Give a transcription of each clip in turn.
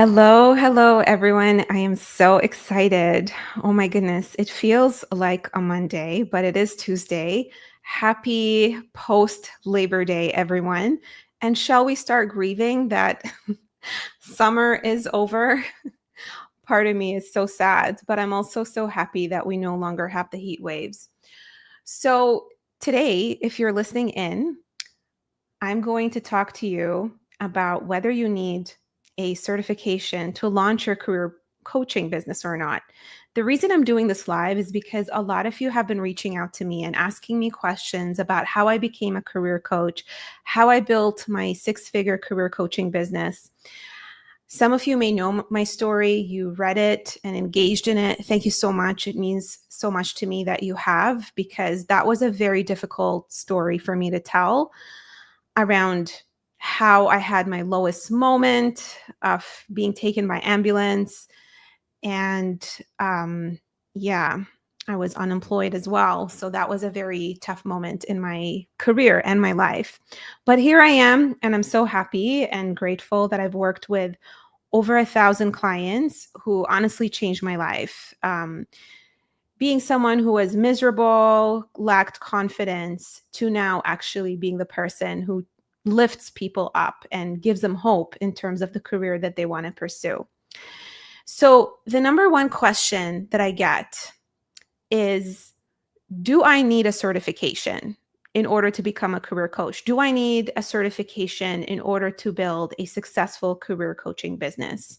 Hello, everyone. I am so excited. Oh my goodness. It feels like a Monday, but it is Tuesday. Happy post Labor Day, everyone. And shall we start grieving that summer is over? Part of me is so sad, but I'm also so happy that we no longer have the heat waves. So, today, if you're listening in, I'm going to talk to you about whether you need a certification to launch your career coaching business or not. The reason I'm doing this live is because a lot of you have been reaching out to me and asking me questions about how I became a career coach, how I built my six-figure career coaching business. Some of you may know my story. You read it and engaged in it. Thank you so much. It means so much to me that you have, because that was a very difficult story for me to tell around how I had my lowest moment of being taken by ambulance. And yeah, I was unemployed as well. So that was a very tough moment in my career and my life. But here I am, and I'm so happy and grateful that I've worked with over 1,000 clients who honestly changed my life. Being someone who was miserable, lacked confidence, to now actually being the person who lifts people up and gives them hope in terms of the career that they want to pursue. So, the number one question that I get is, do I need a certification in order to become a career coach? Do I need a certification in order to build a successful career coaching business?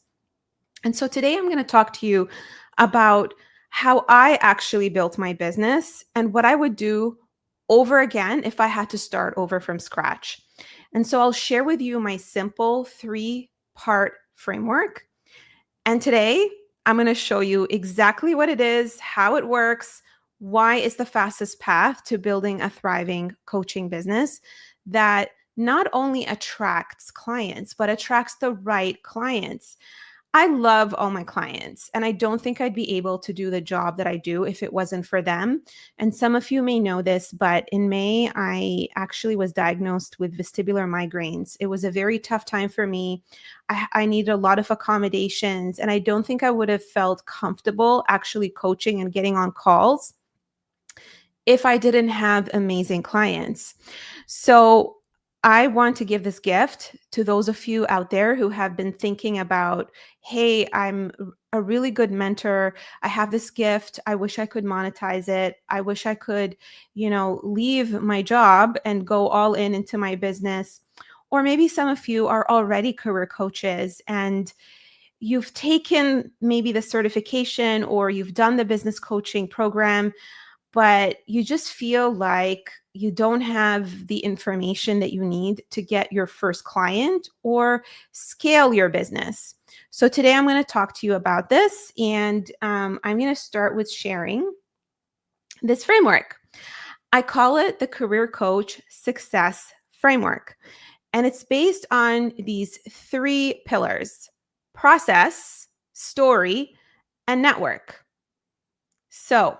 And so today I'm going to talk to you about how I actually built my business and what I would do over again if I had to start over from scratch. And so I'll share with you my simple 3-part framework. And today I'm going to show you exactly what it is, how it works, why it's the fastest path to building a thriving coaching business that not only attracts clients, but attracts the right clients. I love all my clients, and I don't think I'd be able to do the job that I do if it wasn't for them. And some of you may know this, but in May, I actually was diagnosed with vestibular migraines. It was a very tough time for me. I needed a lot of accommodations, and I don't think I would have felt comfortable actually coaching and getting on calls if I didn't have amazing clients. So I want to give this gift to those of you out there who have been thinking about, hey, I'm a really good mentor. I have this gift. I wish I could monetize it. I wish I could, leave my job and go all in into my business. Or maybe some of you are already career coaches and you've taken maybe the certification or you've done the business coaching program, but you just feel like you don't have the information that you need to get your first client or scale your business. So today I'm going to talk to you about this, and I'm going to start with sharing this framework. I call it the Career Coach Success Framework, and it's based on these 3 pillars: process, story, and network. So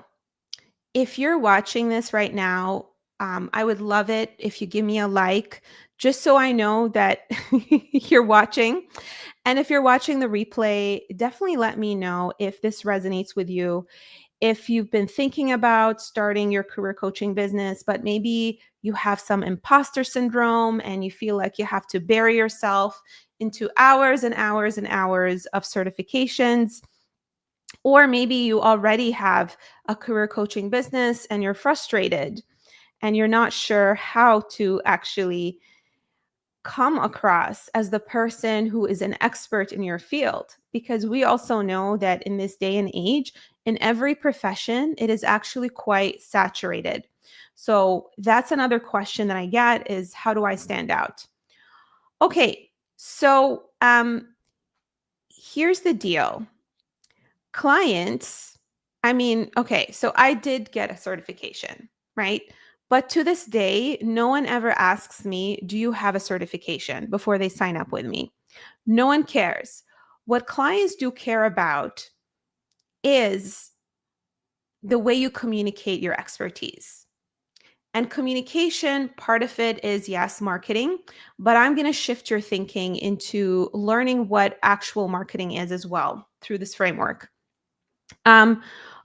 if you're watching this right now, I would love it if you give me a like, just so I know that you're watching. And if you're watching the replay, definitely let me know if this resonates with you. If you've been thinking about starting your career coaching business, but maybe you have some imposter syndrome and you feel like you have to bury yourself into hours and hours and hours of certifications. Or maybe you already have a career coaching business and you're frustrated and you're not sure how to actually come across as the person who is an expert in your field. Because we also know that in this day and age, in every profession, it is actually quite saturated. So that's another question that I get is, how do I stand out? Okay, so here's the deal. Clients, okay, so I did get a certification, right? But to this day, no one ever asks me, do you have a certification before they sign up with me? No one cares. What clients do care about is the way you communicate your expertise. And communication, part of it is, yes, marketing, but I'm going to shift your thinking into learning what actual marketing is as well through this framework. Um,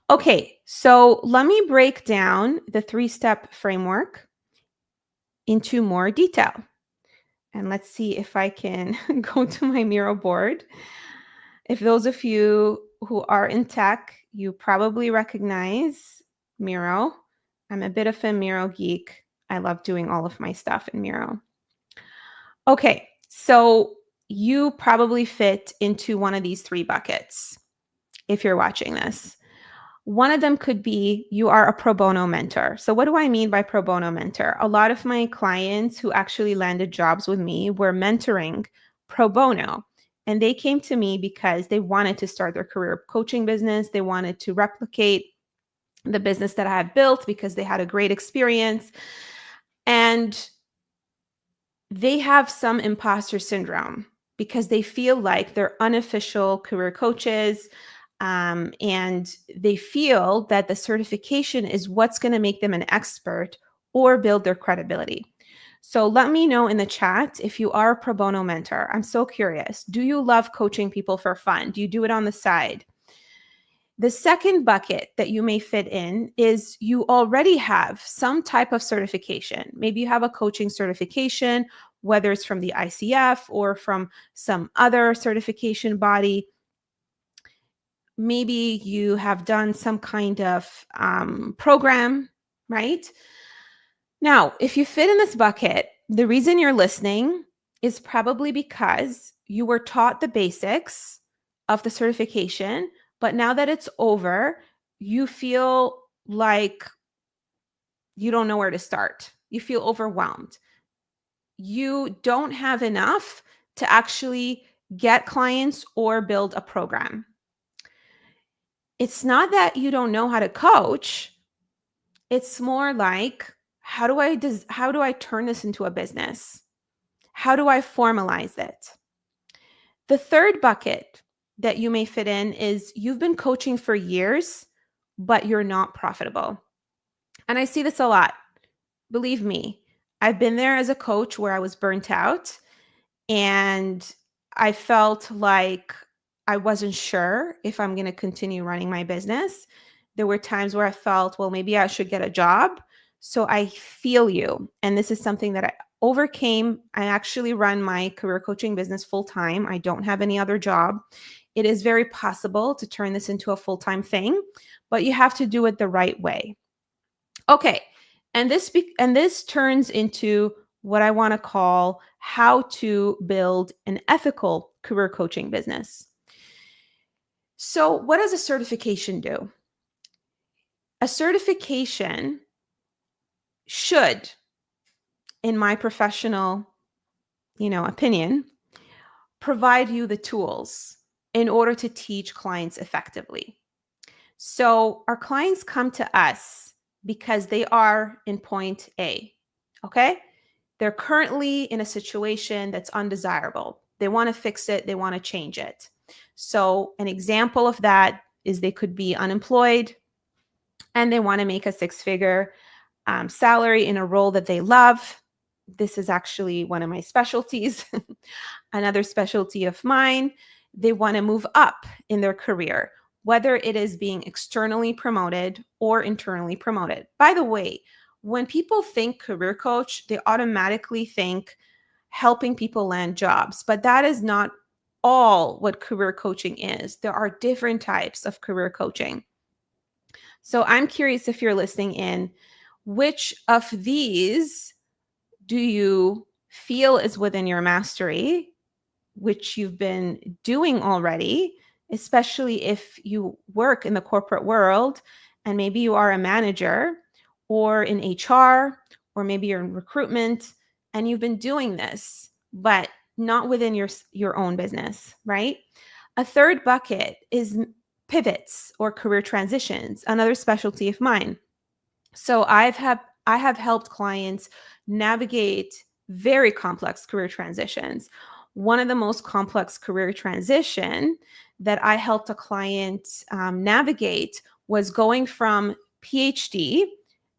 okay, so let me break down the 3-step framework into more detail. And let's see if I can go to my Miro board. If those of you who are in tech, you probably recognize Miro. I'm a bit of a Miro geek. I love doing all of my stuff in Miro. Okay, so you probably fit into one of these 3 buckets if you're watching this. One of them could be you are a pro bono mentor. So, what do I mean by pro bono mentor? A lot of my clients who actually landed jobs with me were mentoring pro bono. And they came to me because they wanted to start their career coaching business. They wanted to replicate the business that I had built because they had a great experience. And they have some imposter syndrome because they feel like they're unofficial career coaches. And they feel that the certification is what's going to make them an expert or build their credibility. So let me know in the chat if you are a pro bono mentor. I'm so curious. Do you love coaching people for fun? Do you do it on the side? The second bucket that you may fit in is you already have some type of certification. Maybe you have a coaching certification, whether it's from the ICF or from some other certification body. Maybe you have done some kind of program, right? Now, if you fit in this bucket, the reason you're listening is probably because you were taught the basics of the certification, but now that it's over, you feel like you don't know where to start. You feel overwhelmed. You don't have enough to actually get clients or build a program. It's not that you don't know how to coach. It's more like, how do I turn this into a business? How do I formalize it? The third bucket that you may fit in is you've been coaching for years, but you're not profitable. And I see this a lot. Believe me, I've been there as a coach where I was burnt out and I felt like I wasn't sure if I'm going to continue running my business. There were times where I felt, well, maybe I should get a job. So I feel you. And this is something that I overcame. I actually run my career coaching business full time. I don't have any other job. It is very possible to turn this into a full-time thing, but you have to do it the right way. Okay. And this turns into what I want to call how to build an ethical career coaching business. So, what does a certification do? A certification should, in my professional, opinion, provide you the tools in order to teach clients effectively. So, our clients come to us because they are in point A. Okay? They're currently in a situation that's undesirable. They want to fix it, they want to change it. So, an example of that is they could be unemployed and they want to make a 6-figure salary in a role that they love. This is actually one of my specialties. Another specialty of mine, they want to move up in their career, whether it is being externally promoted or internally promoted. By the way, when people think career coach, they automatically think helping people land jobs, but that is not all what career coaching is. There are different types of career coaching. So I'm curious, if you're listening in, which of these do you feel is within your mastery, which you've been doing already, especially if you work in the corporate world and maybe you are a manager or in HR, or maybe you're in recruitment and you've been doing this, but not within your own business, right? A third bucket is pivots or career transitions, another specialty of mine. So I have helped clients navigate very complex career transitions. One of the most complex career transition that I helped a client navigate was going from PhD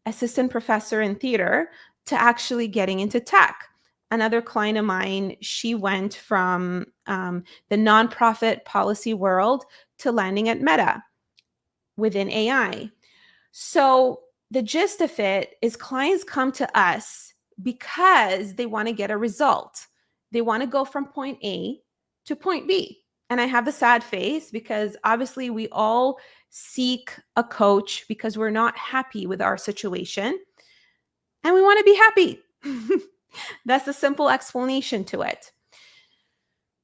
assistant professor in theater to actually getting into tech. Another client of mine, she went from the nonprofit policy world to landing at Meta within AI. So the gist of it is clients come to us because they want to get a result. They want to go from point A to point B. And I have the sad face because obviously we all seek a coach because we're not happy with our situation and we want to be happy. That's the simple explanation to it.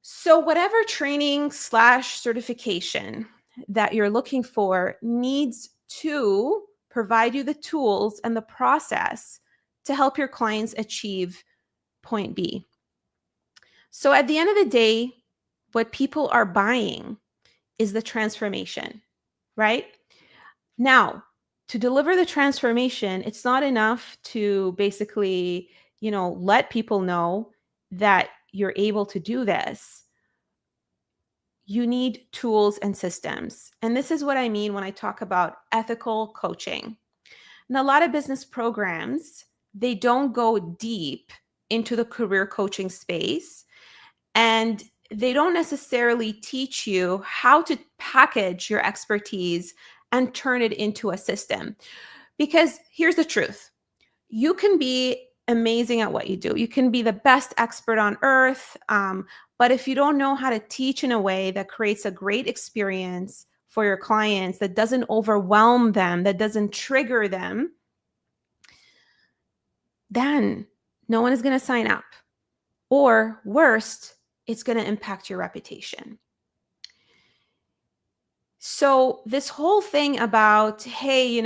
So whatever training slash certification that you're looking for needs to provide you the tools and the process to help your clients achieve point B. So at the end of the day, what people are buying is the transformation, right? Now, to deliver the transformation, it's not enough to basically, let people know that you're able to do this. You need tools and systems. And this is what I mean when I talk about ethical coaching. And a lot of business programs, they don't go deep into the career coaching space, and they don't necessarily teach you how to package your expertise and turn it into a system. Because here's the truth. You can be amazing at what you do. You can be the best expert on earth. But if you don't know how to teach in a way that creates a great experience for your clients, that doesn't overwhelm them, that doesn't trigger them, then no one is going to sign up. Or worst, it's going to impact your reputation. So this whole thing about, hey,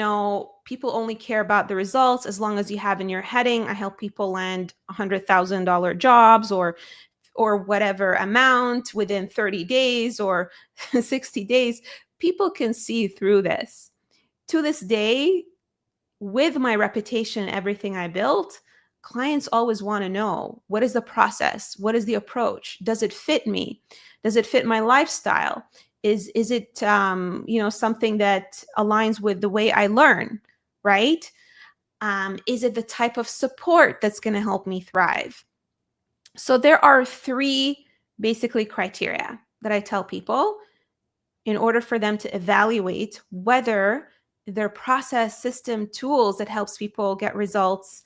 people only care about the results as long as you have in your heading, I help people land $100,000 jobs or whatever amount within 30 days or 60 days, people can see through this. To this day, with my reputation and everything I built, clients always want to know, what is the process? What is the approach? Does it fit me? Does it fit my lifestyle? Is it something that aligns with the way I learn, right? Is it the type of support that's going to help me thrive? So there are three basically criteria that I tell people in order for them to evaluate whether their process, system, tools that helps people get results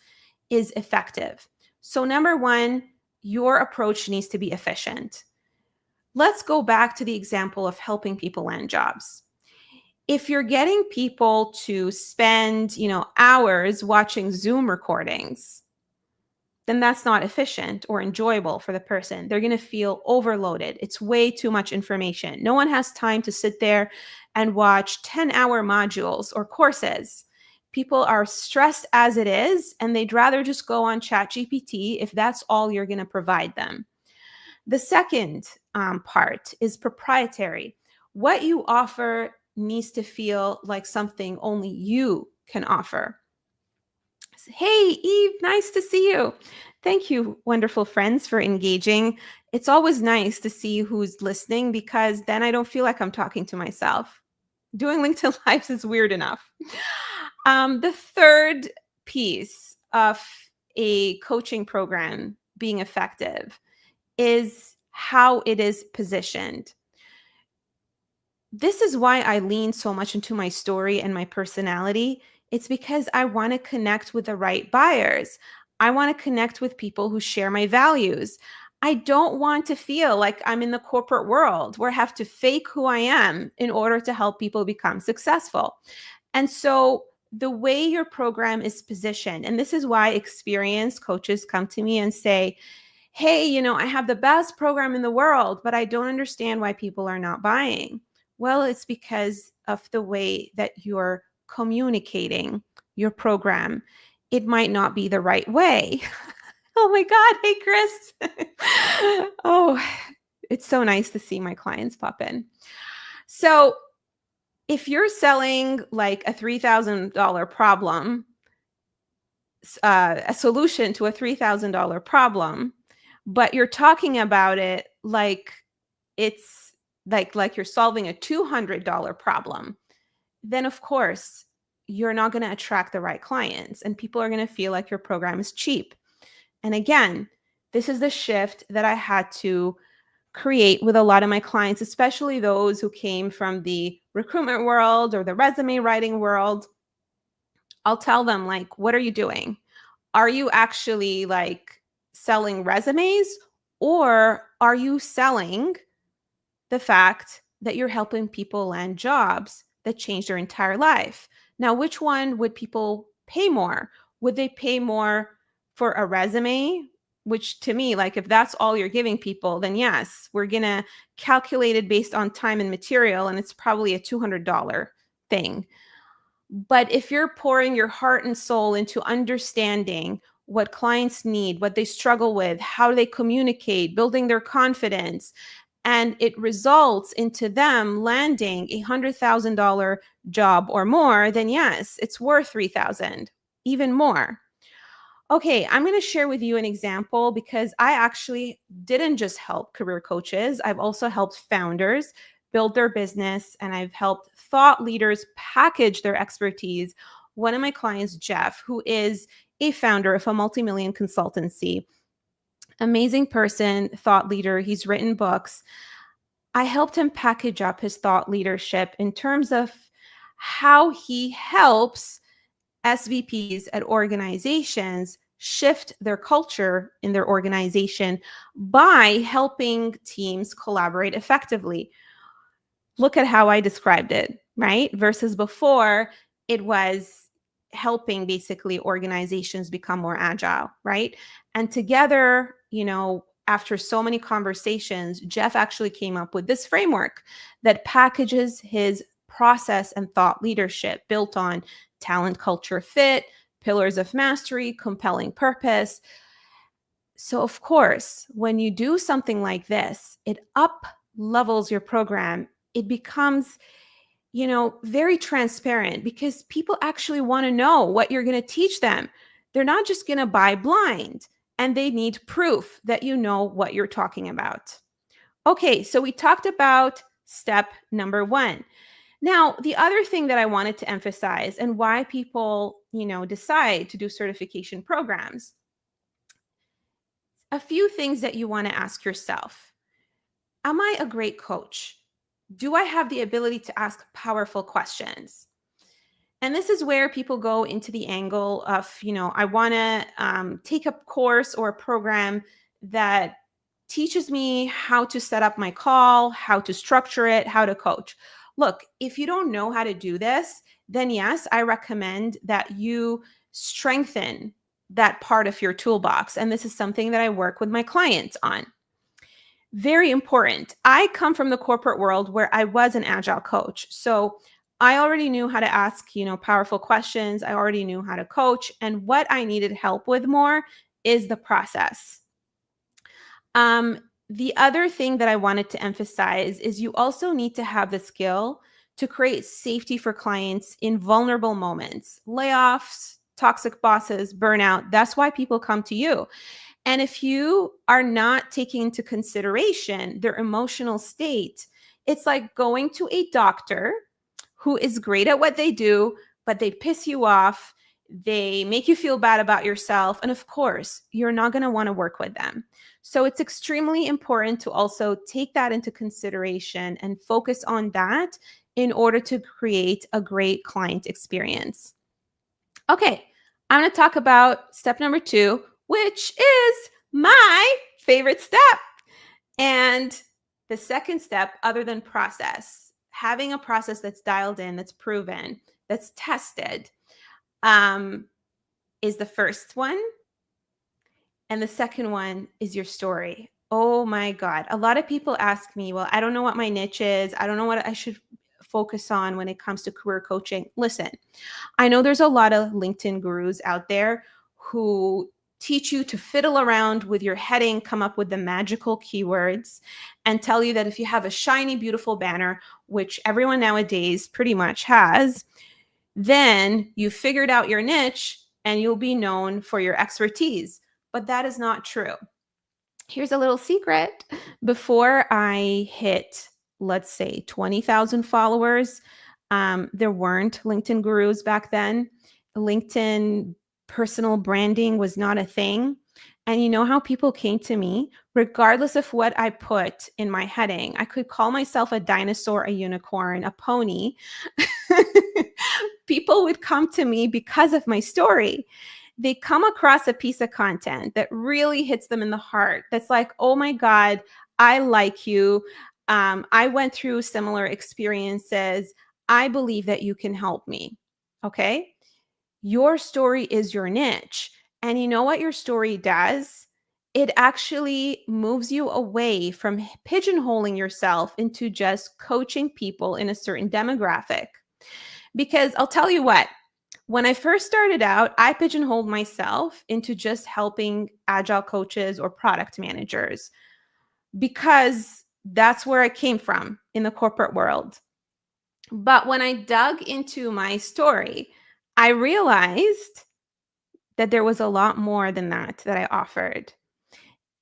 is effective. So number one, your approach needs to be efficient. Let's go back to the example of helping people land jobs. If you're getting people to spend, hours watching Zoom recordings, then that's not efficient or enjoyable for the person. They're going to feel overloaded. It's way too much information. No one has time to sit there and watch 10-hour modules or courses. People are stressed as it is, and they'd rather just go on ChatGPT if that's all you're going to provide them. The second part is proprietary. What you offer needs to feel like something only you can offer. Hey, Eve, nice to see you. Thank you, wonderful friends, for engaging. It's always nice to see who's listening because then I don't feel like I'm talking to myself. Doing LinkedIn Lives is weird enough. The third piece of a coaching program being effective is how it is positioned. This is why I lean so much into my story and my personality. It's because I want to connect with the right buyers. I want to connect with people who share my values. I don't want to feel like I'm in the corporate world where I have to fake who I am in order to help people become successful. And so the way your program is positioned, and this is why experienced coaches come to me and say, hey, I have the best program in the world, but I don't understand why people are not buying. Well, it's because of the way that you're communicating your program. It might not be the right way. Oh my God. Hey, Chris. Oh, it's so nice to see my clients pop in. So if you're selling like a $3,000 problem, a solution to a $3,000 problem, but you're talking about it like it's like you're solving a $200 problem, then of course you're not going to attract the right clients and people are going to feel like your program is cheap. And again, this is the shift that I had to create with a lot of my clients, especially those who came from the recruitment world or the resume writing world. I'll tell them, like, what are you doing? Are you actually like selling resumes, or are you selling the fact that you're helping people land jobs that change their entire life? Now, which one would people pay more? Would they pay more for a resume? Which to me, like if that's all you're giving people, then yes, we're going to calculate it based on time and material, and it's probably a $200 thing. But if you're pouring your heart and soul into understanding what clients need, what they struggle with, how they communicate, building their confidence, and it results into them landing $100,000 job or more, then yes, it's worth 3,000, even more. Okay, I'm going to share with you an example because I actually didn't just help career coaches. I've also helped founders build their business, and I've helped thought leaders package their expertise. One of my clients, Jeff, who is a founder of a multi-million consultancy, amazing person, thought leader. He's written books. I helped him package up his thought leadership in terms of how he helps SVPs at organizations shift their culture in their organization by helping teams collaborate effectively. Look at how I described it, right? Versus before, it was helping basically organizations become more agile, right? And together, after so many conversations, Jeff actually came up with this framework that packages his process and thought leadership built on talent, culture, fit, pillars of mastery, compelling purpose. So, of course, when you do something like this, it up levels your program. It becomes, very transparent because people actually want to know what you're going to teach them. They're not just going to buy blind, and they need proof that you know what you're talking about. Okay, so we talked about step number 1. Now, the other thing that I wanted to emphasize and why people, decide to do certification programs, a few things that you want to ask yourself. Am I a great coach? Do I have the ability to ask powerful questions? And this is where people go into the angle of, I want to take a course or a program that teaches me how to set up my call, how to structure it, how to coach. Look, if you don't know how to do this, then yes, I recommend that you strengthen that part of your toolbox. And this is something that I work with my clients on. Very important. I come from the corporate world where I was an agile coach. So I already knew how to ask, powerful questions. I already knew how to coach. And what I needed help with more is the process. The other thing that I wanted to emphasize is you also need to have the skill to create safety for clients in vulnerable moments, layoffs, toxic bosses, burnout. That's why people come to you. And if you are not taking into consideration their emotional state, it's like going to a doctor who is great at what they do, but they piss you off. They make you feel bad about yourself. And of course, you're not going to want to work with them. So it's extremely important to also take that into consideration and focus on that in order to create a great client experience. Okay, I'm going to talk about step number 2, which is my favorite step. And the second step, other than process, having a process that's dialed in, that's proven, that's tested, is the first one. And the second one is your story. Oh my God. A lot of people ask me, well, I don't know what my niche is. I don't know what I should focus on when it comes to career coaching. Listen, I know there's a lot of LinkedIn gurus out there who teach you to fiddle around with your heading, come up with the magical keywords, and tell you that if you have a shiny, beautiful banner, which everyone nowadays pretty much has, then you figured out your niche and you'll be known for your expertise. But that is not true. Here's a little secret. Before I hit, let's say, 20,000 followers, There weren't LinkedIn gurus back then. LinkedIn personal branding was not a thing. And you know how people came to me, regardless of what I put in my heading? I could call myself a dinosaur, a unicorn, a pony. People would come to me because of my story. They come across a piece of content that really hits them in the heart. That's like, oh my God, I like you. I went through similar experiences. I believe that you can help me. Okay. Your story is your niche. And you know what your story does? It actually moves you away from pigeonholing yourself into just coaching people in a certain demographic. Because I'll tell you what, when I first started out, I pigeonholed myself into just helping agile coaches or product managers because that's where I came from in the corporate world. But when I dug into my story, I realized that there was a lot more than that I offered.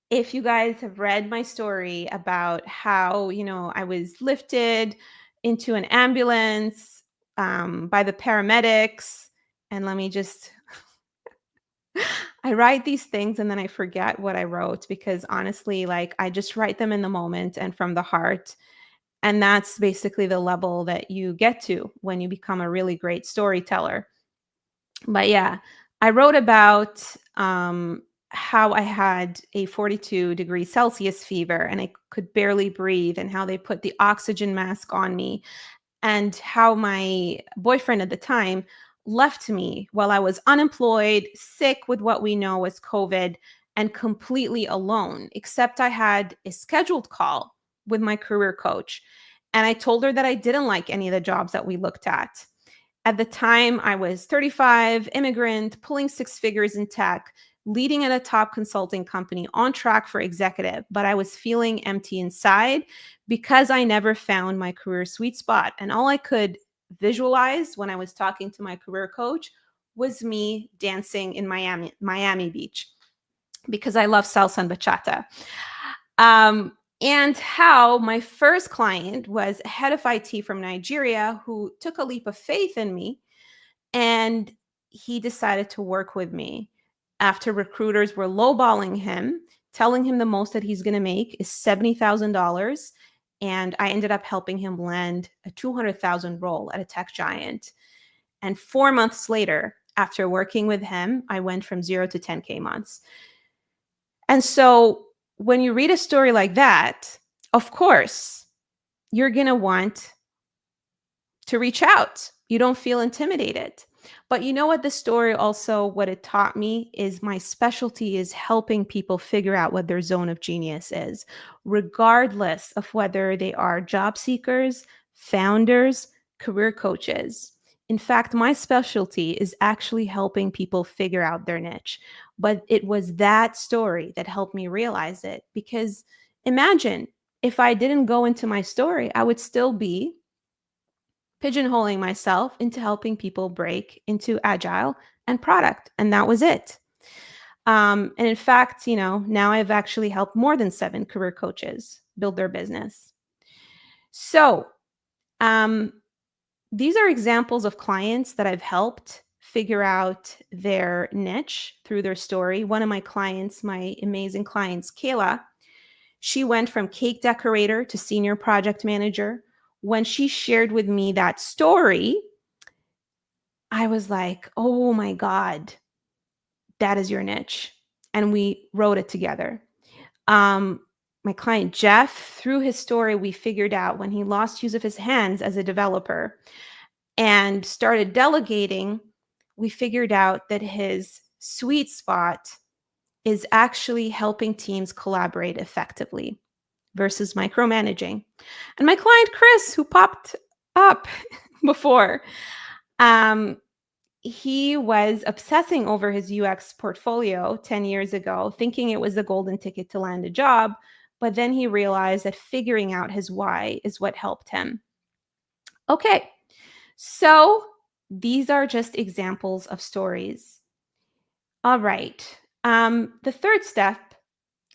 If you guys have read my story about how, I was lifted into an ambulance by the paramedics, and let me just, I write these things and then I forget what I wrote because honestly, like I just write them in the moment and from the heart. And that's basically the level that you get to when you become a really great storyteller. But yeah, I wrote about how I had a 42 degrees Celsius fever and I could barely breathe, and how they put the oxygen mask on me, and how my boyfriend at the time left me while I was unemployed, sick with what we know as COVID, and completely alone, except I had a scheduled call with my career coach. And I told her that I didn't like any of the jobs that we looked at. At the time, I was 35, immigrant, pulling six figures in tech, leading at a top consulting company, on track for executive, but I was feeling empty inside because I never found my career sweet spot. And all I could visualize when I was talking to my career coach was me dancing in Miami Beach, because I love salsa and bachata. And how my first client was a head of IT from Nigeria who took a leap of faith in me, and he decided to work with me after recruiters were lowballing him, telling him the most that he's going to make is $70,000. And I ended up helping him land a 200,000 role at a tech giant. And 4 months later, after working with him, I went from 0 to 10K months. And so when you read a story like that, of course, you're going to want to reach out. You don't feel intimidated. But you know what, the story also, what it taught me is my specialty is helping people figure out what their zone of genius is, regardless of whether they are job seekers, founders, career coaches. In fact, my specialty is actually helping people figure out their niche. But it was that story that helped me realize it. Because imagine if I didn't go into my story, I would still be pigeonholing myself into helping people break into agile and product. And that was it. And in fact, now I've actually helped more than 7 career coaches build their business. So these are examples of clients that I've helped figure out their niche through their story. One of my clients, my amazing clients, Kayla, she went from cake decorator to senior project manager. When she shared with me that story, I was like, oh my God, that is your niche. And we wrote it together. My client, Jeff, through his story, we figured out when he lost use of his hands as a developer and started delegating, we figured out that his sweet spot is actually helping teams collaborate effectively versus micromanaging. And my client, Chris, who popped up before, he was obsessing over his UX portfolio 10 years ago, thinking it was the golden ticket to land a job. But then he realized that figuring out his why is what helped him. Okay, so these are just examples of stories. All right. The third step,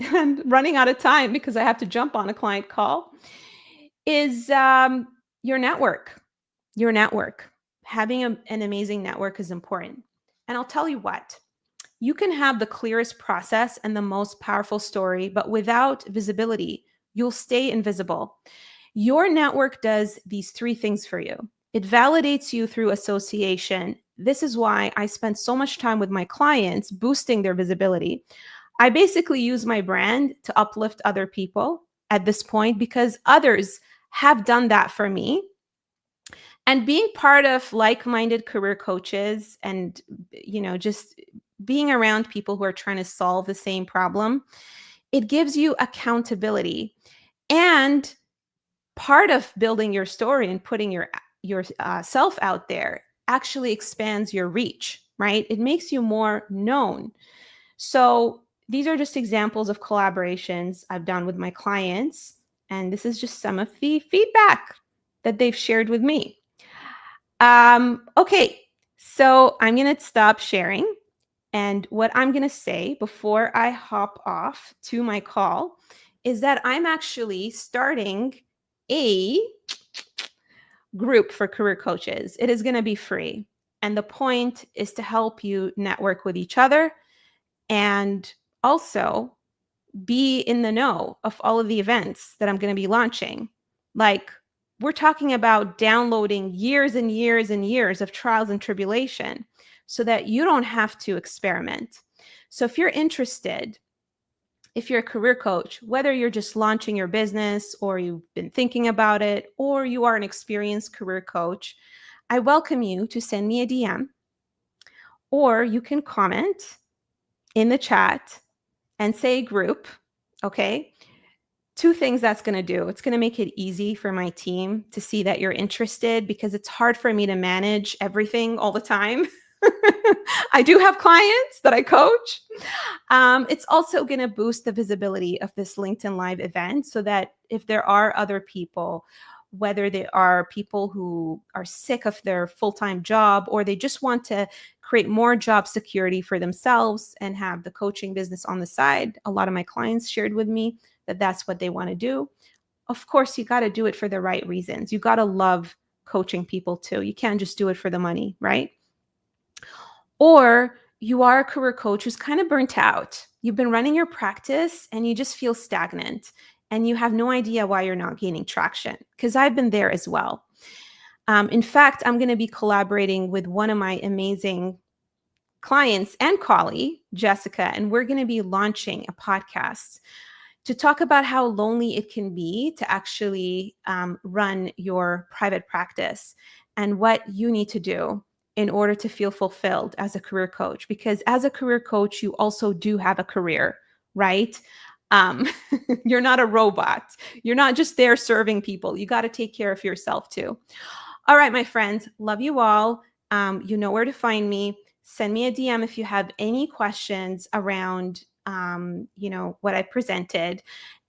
I'm running out of time because I have to jump on a client call, is your network. your network. Having an amazing network is important. And I'll tell you what, you can have the clearest process and the most powerful story, but without visibility, you'll stay invisible. Your network does these three things for you. It validates you through association. This is why I spend so much time with my clients boosting their visibility. I basically use my brand to uplift other people at this point because others have done that for me. And being part of like-minded career coaches and just being around people who are trying to solve the same problem, it gives you accountability. And part of building your story and putting your self out there actually expands your reach, right? It makes you more known. So these are just examples of collaborations I've done with my clients, and this is just some of the feedback that they've shared with me. Okay, so I'm going to stop sharing. And what I'm going to say before I hop off to my call is that I'm actually starting a group for career coaches. It is going to be free. And the point is to help you network with each other and also be in the know of all of the events that I'm going to be launching. Like, we're talking about downloading years and years and years of trials and tribulation so that you don't have to experiment. So if you're interested, if you're a career coach, whether you're just launching your business or you've been thinking about it, or you are an experienced career coach, I welcome you to send me a DM, or you can comment in the chat and say group, okay? Two things that's going to do. It's going to make it easy for my team to see that you're interested because it's hard for me to manage everything all the time. I do have clients that I coach. It's also going to boost the visibility of this LinkedIn Live event so that if there are other people, whether they are people who are sick of their full-time job or they just want to create more job security for themselves and have the coaching business on the side, a lot of my clients shared with me that that's what they want to do. Of course, you got to do it for the right reasons. You got to love coaching people too. You can't just do it for the money, right? Or you are a career coach who's kind of burnt out. You've been running your practice and you just feel stagnant and you have no idea why you're not gaining traction, because I've been there as well. In fact, I'm going to be collaborating with one of my amazing clients and colleague, Jessica, and we're going to be launching a podcast to talk about how lonely it can be to actually run your private practice and what you need to do in order to feel fulfilled as a career coach. Because as a career coach, you also do have a career, right? Um, you're not a robot. You're not just there serving people. You got to take care of yourself too. All right, my friends, love you all. You know where to find me. Send me a DM if you have any questions around what I presented.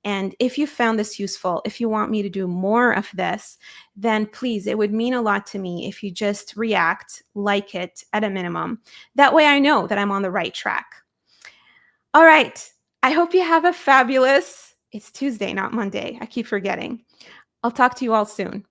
And if you found this useful, if you want me to do more of this, then please, it would mean a lot to me if you just react, like it at a minimum. That way I know that I'm on the right track. All right. I hope you have a fabulous, it's Tuesday, not Monday. I keep forgetting. I'll talk to you all soon.